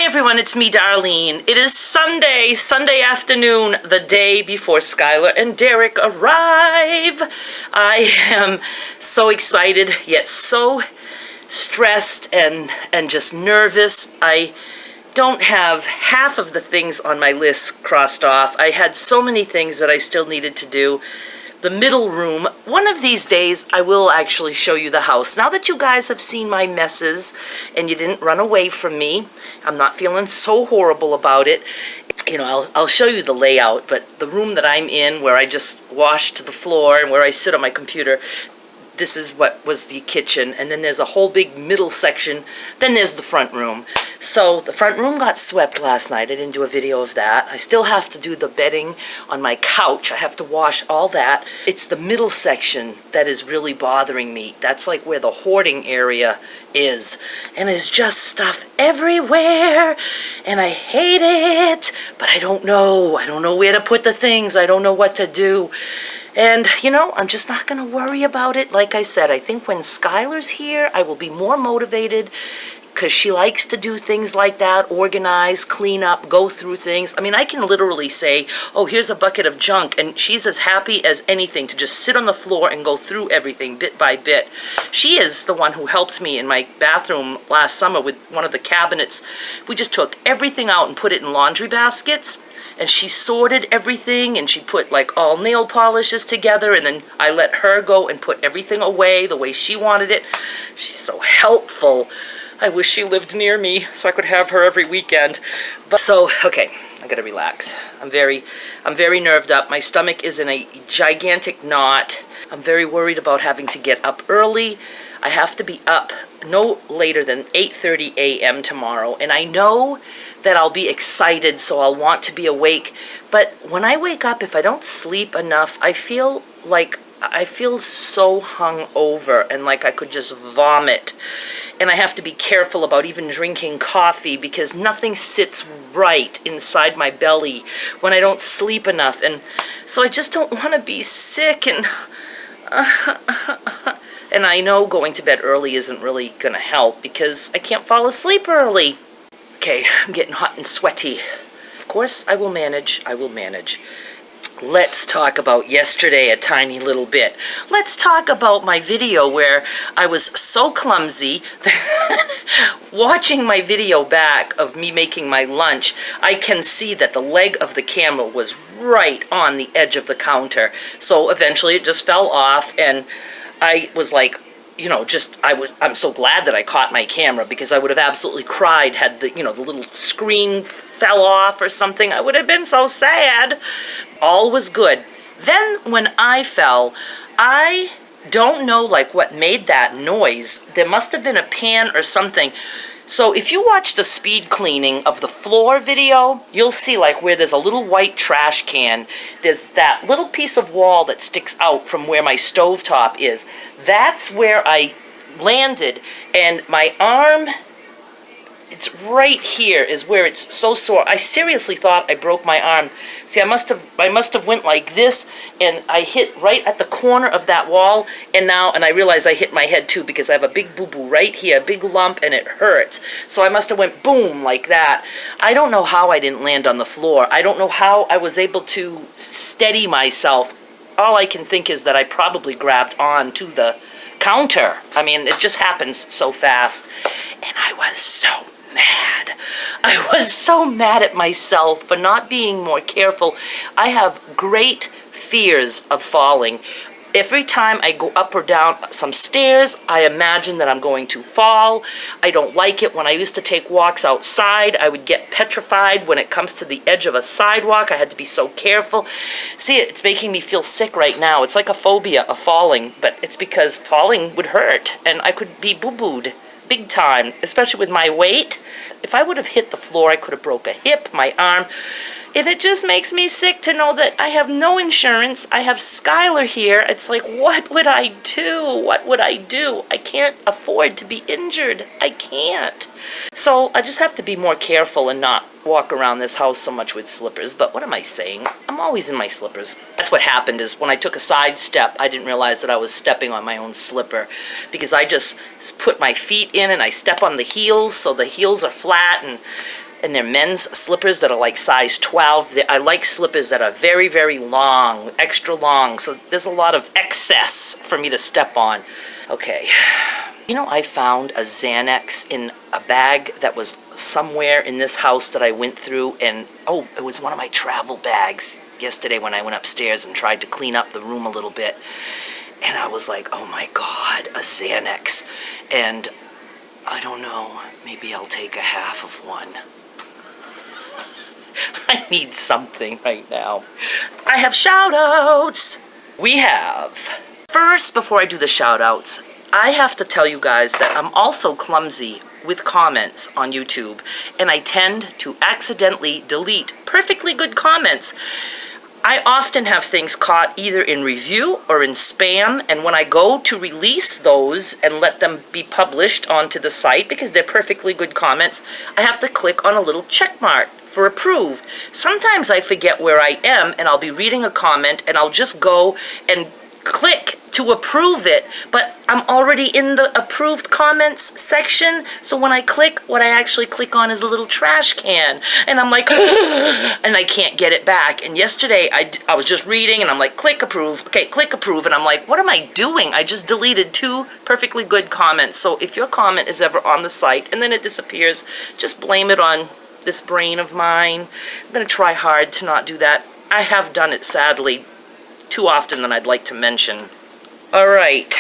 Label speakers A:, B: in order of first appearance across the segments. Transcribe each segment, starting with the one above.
A: Hi everyone, it's me, Darlene. It is Sunday afternoon, the day before Skylar and Derek arrive. I am so excited, yet so stressed and just nervous. I don't have half of the things on my list crossed off. I had so many things that I still needed to do. The middle room. One of these days, I will actually show you the house. Now that you guys have seen my messes and you didn't run away from me, I'm not feeling so horrible about it. You know, I'll show you the layout, but the room that I'm in, where I just washed the floor and where I sit on my computer, this is what was the kitchen, and then there's a whole big middle section, then there's the front room. So the front room got swept last night. I didn't do a video of that. I still have to do the bedding on my couch. I have to wash all that. It's the middle section that is really bothering me. That's like where the hoarding area is, and there's just stuff everywhere, and I hate it, but I don't know where to put the things. I don't know what to do. And, you know, I'm just not going to worry about it. Like I said, I think when Skylar's here, I will be more motivated because she likes to do things like that, organize, clean up, go through things. I mean, I can literally say, oh, here's a bucket of junk, and she's as happy as anything to just sit on the floor and go through everything bit by bit. She is the one who helped me in my bathroom last summer with one of the cabinets. We just took everything out and put it in laundry baskets. And she sorted everything, and she put like all nail polishes together, and then I let her go and put everything away the way she wanted it. She's so helpful. I wish she lived near me so I could have her every weekend. But so, okay, I gotta relax. I'm very nerved up. My stomach is in a gigantic knot. I'm very worried about having to get up early. I have to be up no later than 8:30 a.m. tomorrow, and I know that I'll be excited, so I'll want to be awake. But when I wake up, if I don't sleep enough, I feel so hungover and like I could just vomit. And I have to be careful about even drinking coffee because nothing sits right inside my belly when I don't sleep enough. And so I just don't want to be sick, and and I know going to bed early isn't really going to help because I can't fall asleep early. Okay, I'm getting hot and sweaty. Of course, I will manage. Let's talk about yesterday a tiny little bit. Let's talk about my video where I was so clumsy that watching my video back of me making my lunch, I can see that the leg of the camera was right on the edge of the counter. So eventually it just fell off, and I was like, you know, I'm so glad that I caught my camera because I would have absolutely cried had the little screen fell off or something. I would have been so sad. All was good. Then when I fell, I don't know like what made that noise. There must have been a pan or something. So if you watch the speed cleaning of the floor video, you'll see like where there's a little white trash can, there's that little piece of wall that sticks out from where my stovetop is. That's where I landed, and my arm, it's right here is where it's so sore. I seriously thought I broke my arm. See, I must have went like this, and I hit right at the corner of that wall, and I realize I hit my head too because I have a big boo-boo right here, a big lump, and it hurts. So I must have went boom like that. I don't know how I didn't land on the floor. I don't know how I was able to steady myself. All I can think is that I probably grabbed on to the counter. I mean, it just happens so fast. And I was so mad. I was so mad at myself for not being more careful. I have great fears of falling. Every time I go up or down some stairs, I imagine that I'm going to fall. I don't like it. When I used to take walks outside, I would get petrified when it comes to the edge of a sidewalk. I had to be so careful. See, it's making me feel sick right now. It's like a phobia of falling, but it's because falling would hurt, and I could be boo-booed big time, especially with my weight. If I would have hit the floor, I could have broke a hip, my arm. And it just makes me sick to know that I have no insurance. I have Skylar here. It's like, what would I do? What would I do? I can't afford to be injured. I can't. So I just have to be more careful and not walk around this house so much with slippers. But what am I saying? I'm always in my slippers. That's what happened is when I took a side step, I didn't realize that I was stepping on my own slipper because I just put my feet in and I step on the heels so the heels are flat, and and they're men's slippers that are like size 12. I like slippers that are very, very long, extra long, so there's a lot of excess for me to step on. Okay. You know, I found a Xanax in a bag that was somewhere in this house that I went through, and oh, it was one of my travel bags yesterday when I went upstairs and tried to clean up the room a little bit. And I was like, oh my God, a Xanax. And I don't know, maybe I'll take a half of one. I need something right now. I have shout outs. We have, first, before I do the shout outs, I have to tell you guys that I'm also clumsy with comments on YouTube, and I tend to accidentally delete perfectly good comments. I often have things caught either in review or in spam, and when I go to release those and let them be published onto the site, because they're perfectly good comments, I have to click on a little check mark for approved. Sometimes I forget where I am, and I'll be reading a comment, and I'll just go and click to approve it, but I'm already in the approved comments section, so when I click, what I actually click on is a little trash can, and I'm like, and I can't get it back. And yesterday, I was just reading, and I'm like, click approve, okay, click approve, and I'm like, what am I doing? I just deleted 2 perfectly good comments. So if your comment is ever on the site, and then it disappears, just blame it on this brain of mine. I'm gonna try hard to not do that. I have done it, sadly, too often than I'd like to mention. All right,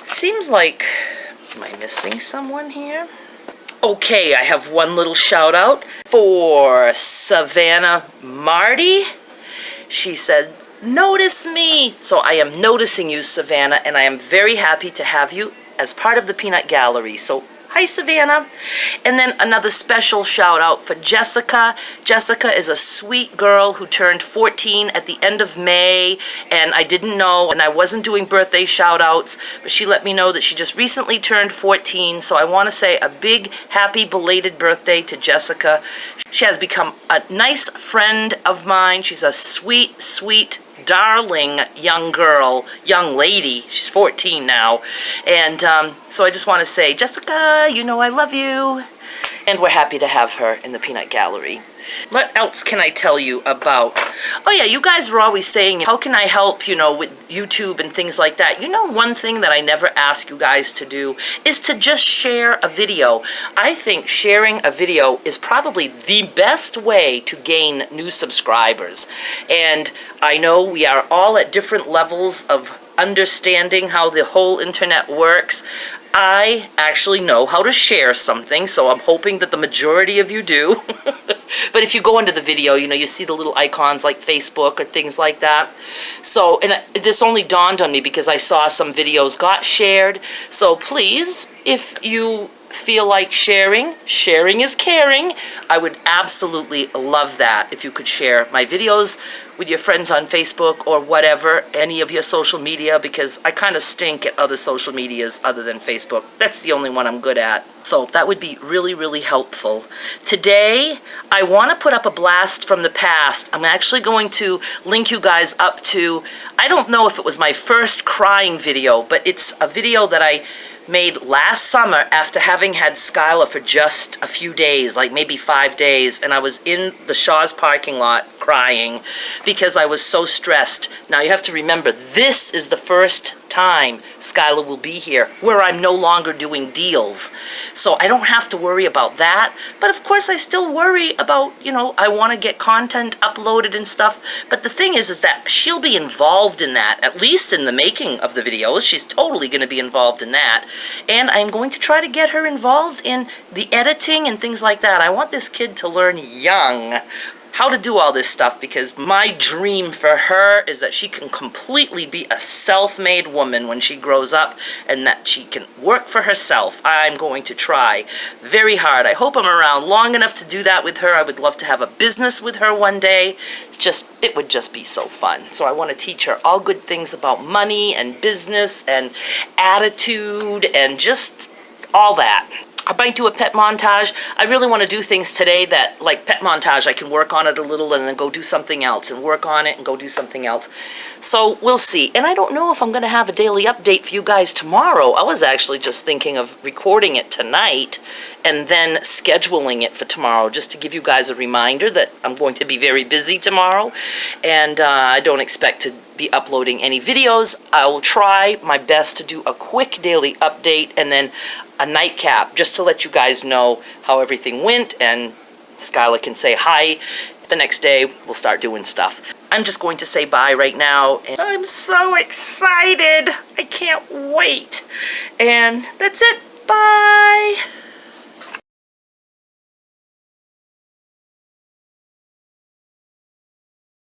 A: seems like, am I missing someone here? Okay, I have one little shout out for Savannah Marty. She said, notice me. So I am noticing you, Savannah, and I am very happy to have you as part of the Peanut Gallery. So hi, Savannah. And then another special shout out for Jessica. Jessica is a sweet girl who turned 14 at the end of May, and I didn't know, and I wasn't doing birthday shout outs, but she let me know that she just recently turned 14, so I want to say a big, happy, belated birthday to Jessica. She has become a nice friend of mine. She's a sweet, sweet, darling young girl, young lady. She's 14 now. And so I just want to say, Jessica, you know I love you. And we're happy to have her in the Peanut Gallery. What else can I tell you about? Oh yeah, you guys were always saying, how can I help, you know, with YouTube and things like that. You know, one thing that I never ask you guys to do is to just share a video. I think sharing a video is probably the best way to gain new subscribers. And I know we are all at different levels of understanding how the whole internet works. I actually know how to share something, so I'm hoping that the majority of you do. But if you go into the video, you know, you see the little icons like Facebook or things like that. So, and this only dawned on me because I saw some videos got shared. So please, if you feel like sharing is caring, I would absolutely love that if you could share my videos with your friends on Facebook or whatever, any of your social media, because I kind of stink at other social medias other than Facebook. That's the only one I'm good at. So that would be really, really helpful. Today, I want to put up a blast from the past. I'm actually going to link you guys up to, I don't know if it was my first crying video, but it's a video that I made last summer after having had Skylar for just a few days, like maybe 5 days, and I was in the Shaw's parking lot crying because I was so stressed. Now you have to remember, this is the first time Skylar will be here where I'm no longer doing deals. So I don't have to worry about that. But of course I still worry about, you know, I want to get content uploaded and stuff. But the thing is that she'll be involved in that, at least in the making of the videos. She's totally going to be involved in that. And I'm going to try to get her involved in the editing and things like that. I want this kid to learn young how to do all this stuff, because my dream for her is that she can completely be a self-made woman when she grows up and that she can work for herself. I'm going to try very hard. I hope I'm around long enough to do that with her. I would love to have a business with her one day. It would just be so fun. So I want to teach her all good things about money and business and attitude and just all that. I might do a pet montage. I really want to do things today that, like pet montage, I can work on it a little and then go do something else and work on it and go do something else. So we'll see. And I don't know if I'm going to have a daily update for you guys tomorrow. I was actually just thinking of recording it tonight and then scheduling it for tomorrow, just to give you guys a reminder that I'm going to be very busy tomorrow. And I don't expect to be uploading any videos. I will try my best to do a quick daily update and then a nightcap, just to let you guys know how everything went, and Skylar can say hi. The next day, we'll start doing stuff. I'm just going to say bye right now. And I'm so excited. I can't wait. And that's it. Bye.